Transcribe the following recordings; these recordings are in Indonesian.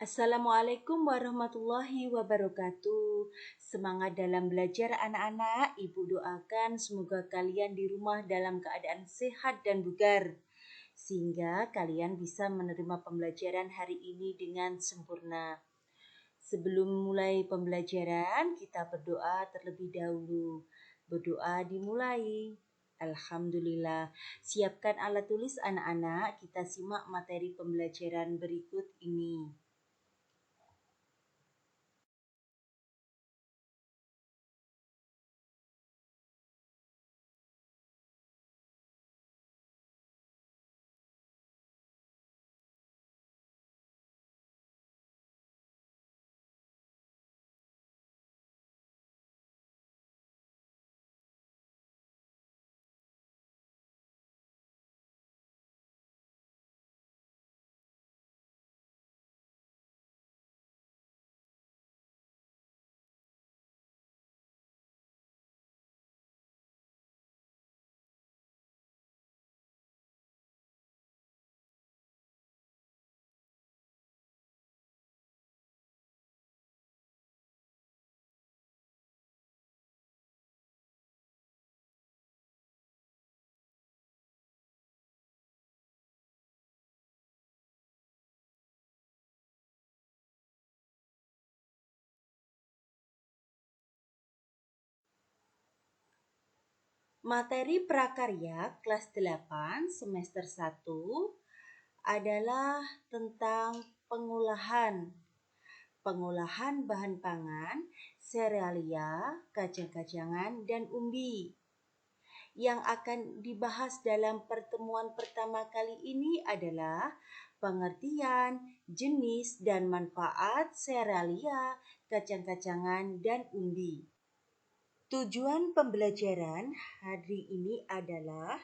Assalamualaikum warahmatullahi wabarakatuh. Semangat dalam belajar anak-anak. Ibu doakan semoga kalian di rumah dalam keadaan sehat dan bugar, sehingga kalian bisa menerima pembelajaran hari ini dengan sempurna. Sebelum mulai pembelajaran, kita berdoa terlebih dahulu. Berdoa dimulai. Alhamdulillah. Siapkan alat tulis anak-anak, kita simak materi pembelajaran berikut ini. Materi prakarya kelas 8 semester 1 adalah tentang pengolahan bahan pangan, serealia, kacang-kacangan, dan umbi. Yang akan dibahas dalam pertemuan pertama kali ini adalah pengertian, jenis, dan manfaat serealia, kacang-kacangan, dan umbi. Tujuan pembelajaran hari ini adalah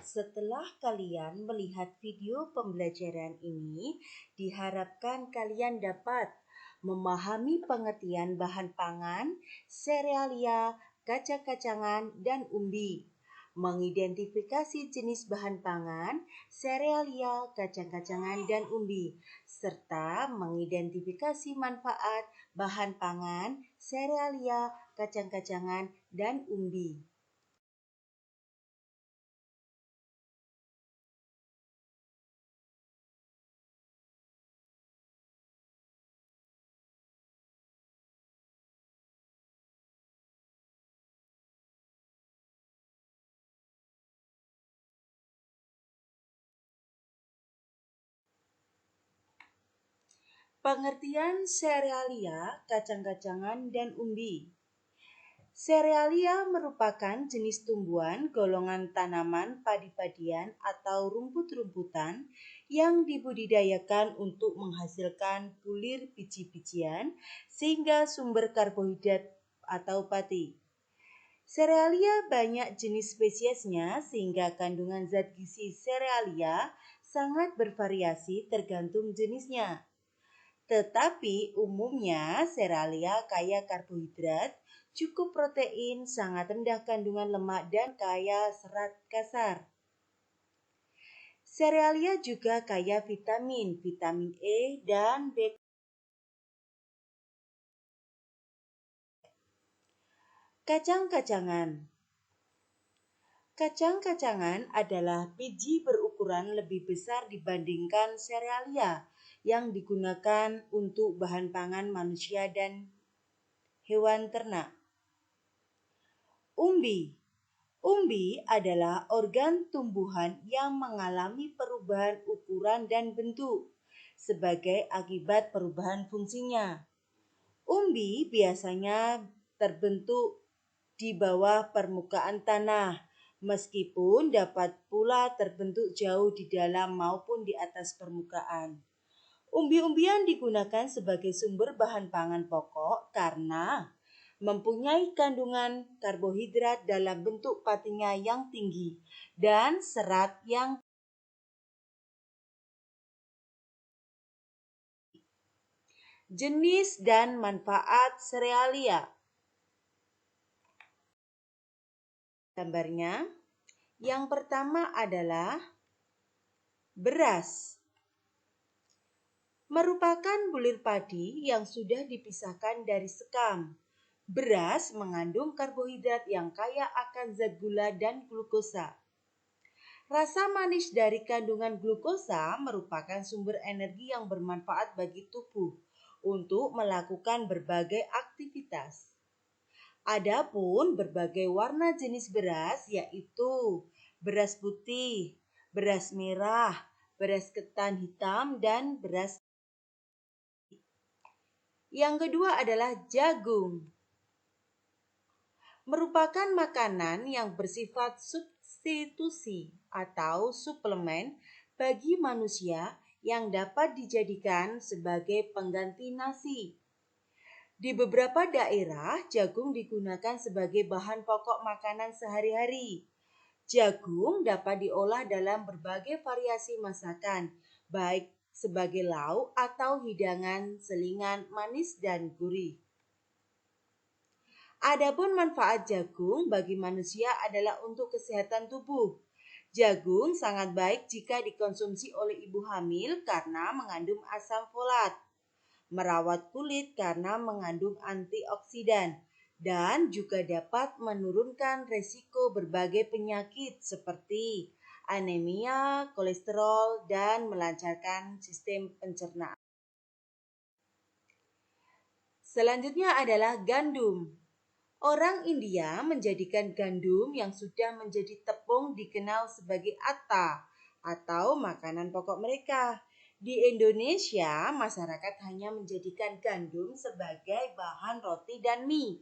setelah kalian melihat video pembelajaran ini, diharapkan kalian dapat memahami pengertian bahan pangan, serealia, kacang-kacangan, dan umbi, mengidentifikasi jenis bahan pangan, serealia, kacang-kacangan, dan umbi, serta mengidentifikasi manfaat bahan pangan, serealia, kacang-kacangan, dan umbi. Pengertian serealia, kacang-kacangan, dan umbi. Serealia merupakan jenis tumbuhan golongan tanaman padi-padian atau rumput-rumputan yang dibudidayakan untuk menghasilkan bulir biji-bijian sehingga sumber karbohidrat atau pati. Serealia banyak jenis spesiesnya sehingga kandungan zat gizi serealia sangat bervariasi tergantung jenisnya. Tetapi umumnya serealia kaya karbohidrat, cukup protein, sangat rendah kandungan lemak, dan kaya serat kasar. Serealia juga kaya vitamin E dan B. Kacang-kacangan. Kacang-kacangan adalah biji berukuran lebih besar dibandingkan serealia yang digunakan untuk bahan pangan manusia dan hewan ternak. Umbi. Umbi adalah organ tumbuhan yang mengalami perubahan ukuran dan bentuk sebagai akibat perubahan fungsinya. Umbi biasanya terbentuk di bawah permukaan tanah, meskipun dapat pula terbentuk jauh di dalam maupun di atas permukaan. Umbi-umbian digunakan sebagai sumber bahan pangan pokok karena mempunyai kandungan karbohidrat dalam bentuk patinya yang tinggi dan serat yang jenis dan manfaat serealia. Gambarnya, yang pertama adalah beras. merupakan bulir padi yang sudah dipisahkan dari sekam. Beras mengandung karbohidrat yang kaya akan zat gula dan glukosa. Rasa manis dari kandungan glukosa merupakan sumber energi yang bermanfaat bagi tubuh untuk melakukan berbagai aktivitas. Adapun berbagai warna jenis beras yaitu beras putih, beras merah, beras ketan hitam, dan beras. Yang kedua adalah jagung. Merupakan makanan yang bersifat substitusi atau suplemen bagi manusia yang dapat dijadikan sebagai pengganti nasi. Di beberapa daerah, jagung digunakan sebagai bahan pokok makanan sehari-hari. Jagung dapat diolah dalam berbagai variasi masakan, baik sebagai lauk atau hidangan selingan manis dan gurih. Adapun manfaat jagung bagi manusia adalah untuk kesehatan tubuh. Jagung sangat baik jika dikonsumsi oleh ibu hamil karena mengandung asam folat, merawat kulit karena mengandung antioksidan, dan juga dapat menurunkan resiko berbagai penyakit seperti anemia, kolesterol, dan melancarkan sistem pencernaan. Selanjutnya adalah gandum. Orang India menjadikan gandum yang sudah menjadi tepung dikenal sebagai atta atau makanan pokok mereka. Di Indonesia, masyarakat hanya menjadikan gandum sebagai bahan roti dan mie.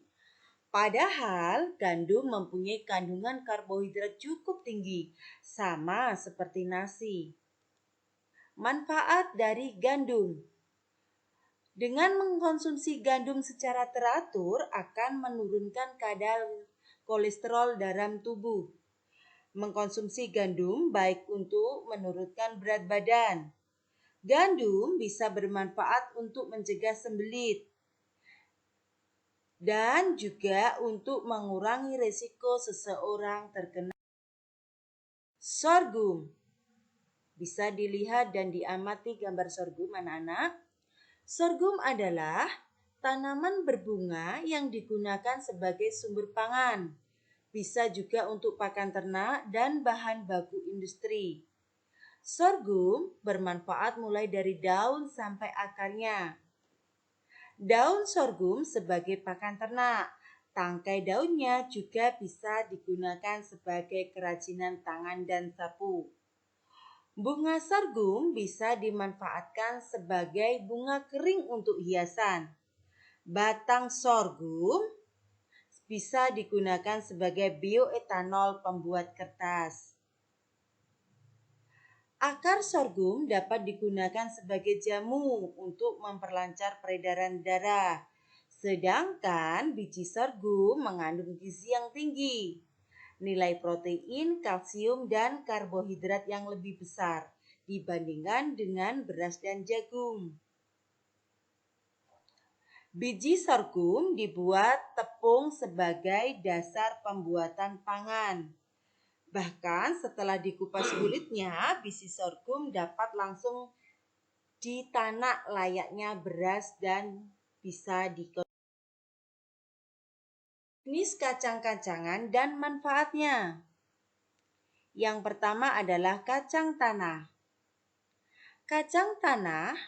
Padahal gandum mempunyai kandungan karbohidrat cukup tinggi, sama seperti nasi. Manfaat dari gandum. Dengan mengkonsumsi gandum secara teratur akan menurunkan kadar kolesterol dalam tubuh. Mengkonsumsi gandum baik untuk menurunkan berat badan. Gandum bisa bermanfaat untuk mencegah sembelit dan juga untuk mengurangi risiko seseorang terkena sorghum. Bisa dilihat dan diamati gambar sorghum anak-anak. Sorghum adalah tanaman berbunga yang digunakan sebagai sumber pangan. Bisa juga untuk pakan ternak dan bahan baku industri. Sorghum bermanfaat mulai dari daun sampai akarnya. Daun sorghum sebagai pakan ternak. Tangkai daunnya juga bisa digunakan sebagai kerajinan tangan dan sapu. Bunga sorghum bisa dimanfaatkan sebagai bunga kering untuk hiasan. Batang sorghum bisa digunakan sebagai bioetanol pembuat kertas. Akar sorghum dapat digunakan sebagai jamu untuk memperlancar peredaran darah. Sedangkan biji sorghum mengandung gizi yang tinggi, nilai protein, kalsium, dan karbohidrat yang lebih besar dibandingkan dengan beras dan jagung. Biji sorghum dibuat tepung sebagai dasar pembuatan pangan. Bahkan setelah dikupas kulitnya, biji sorghum dapat langsung ditanak layaknya beras dan bisa dikonsumsi. Jenis kacang-kacangan dan manfaatnya. Yang pertama adalah kacang tanah. Kacang tanah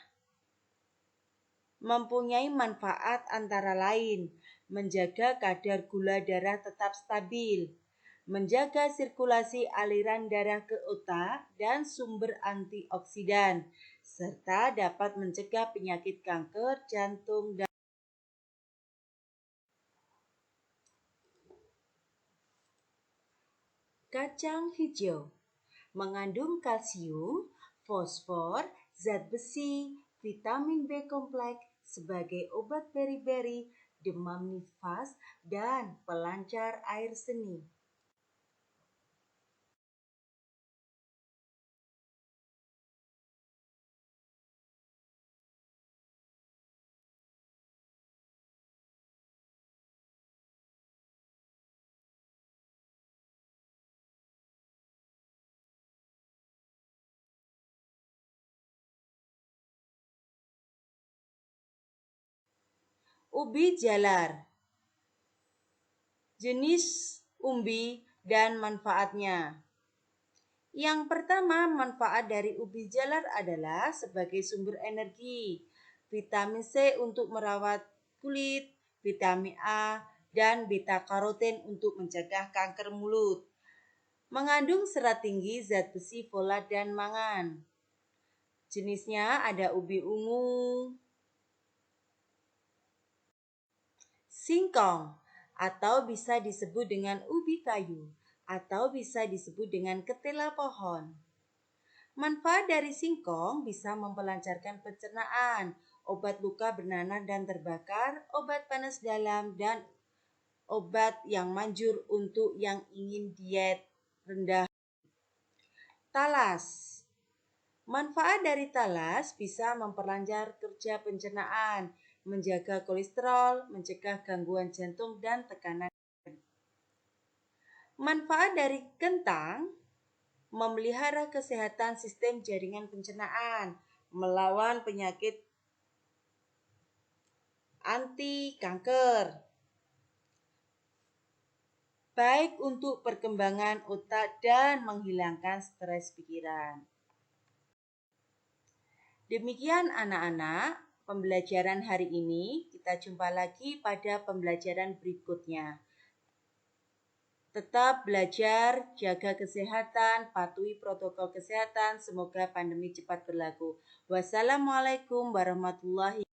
mempunyai manfaat antara lain menjaga kadar gula darah tetap stabil, menjaga sirkulasi aliran darah ke otak dan sumber antioksidan, serta dapat mencegah penyakit kanker, jantung, dan kacang hijau mengandung kalsium, fosfor, zat besi, vitamin B kompleks sebagai obat beri-beri, demam nifas, dan pelancar air seni. Ubi jalar. Jenis umbi dan manfaatnya. Yang pertama, manfaat dari ubi jalar adalah sebagai sumber energi, vitamin C untuk merawat kulit, vitamin A, dan beta karoten untuk mencegah kanker mulut. Mengandung serat tinggi, zat besi, folat, dan mangan. Jenisnya ada ubi ungu, singkong, atau bisa disebut dengan ubi kayu, atau bisa disebut dengan ketela pohon. Manfaat dari singkong bisa memperlancarkan pencernaan, obat luka bernanah dan terbakar, obat panas dalam, dan obat yang manjur untuk yang ingin diet rendah. Talas. Manfaat dari talas bisa memperlancar kerja pencernaan, menjaga kolesterol, mencegah gangguan jantung dan tekanan. Manfaat dari kentang memelihara kesehatan sistem jaringan pencernaan, melawan penyakit anti kanker, baik untuk perkembangan otak dan menghilangkan stres pikiran. Demikian anak-anak, pembelajaran hari ini. Kita jumpa lagi pada pembelajaran berikutnya. Tetap belajar, jaga kesehatan, patuhi protokol kesehatan. Semoga pandemi cepat berlalu. Wassalamualaikum warahmatullahi wabarakatuh.